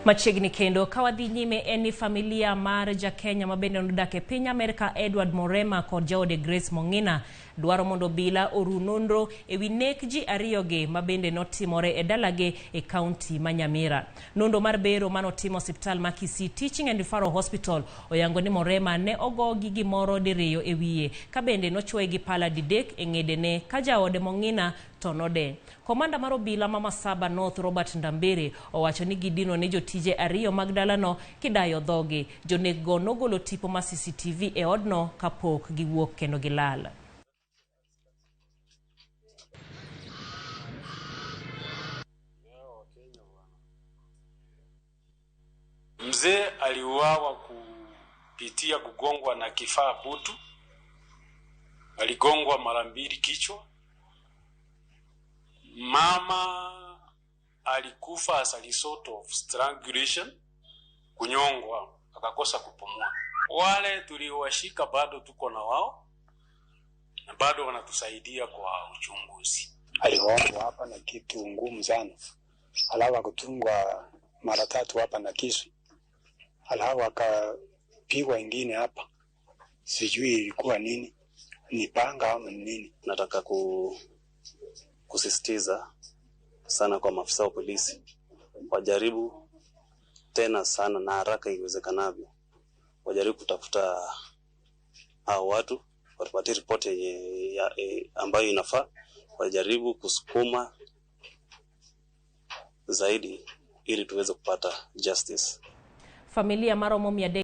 Machiegni kendo kawadhi nyime eni familia mar Jakenya mabende nodak e piny Amerika Edward Morema kod jaode Grace Mong'ina dwaro mondo obila oru nonro ewi nek ji ariyogi mabende notimore e dalage e kaunti ma Nyamira. Nonro mar bero manotimo osiptal ma Kisii Teaching and Referral Hospital oyango ni Morema ne ogogi gimoro diriyo e wiye kabende nochwoye gi pala didek e ng'edene ka jaode Mong'ina to node. Komanda mar obila ma Masaba North Robert Ndambere owacho ni gidino ne jotije ariyo mag dalano kidayo dhogi. Jonekgo nogolo tipo ma CCTV e odno kapok giwuok kendo gilal. Mzee aliuawa kupitia kugongwa na kifaa butu. Aligongwa mara mbili kichwa. Mama alikufa as a result of strangulation, kunyongwa, akakosa kupumua. Wale tuliowashika bado tuko na wao na bado wanatusaidia kwa uchunguzi. Aliwawa hapa na kitu ngumu sana. Alawa kutungwa mara 3 hapa na kisu. Alawa akapigwa ingine hapa. Sijui ilikuwa nini. Ni panga ama nini. Nataka kusisitiza sana kwa maafisa wa polisi wajaribu tena sana na haraka iwezekanavyo, wajaribu kutafuta hao watu, watupatie ripoti ambayo inafaa, wajaribu kusukuma zaidi ili tuweze kupata justice. Familia maro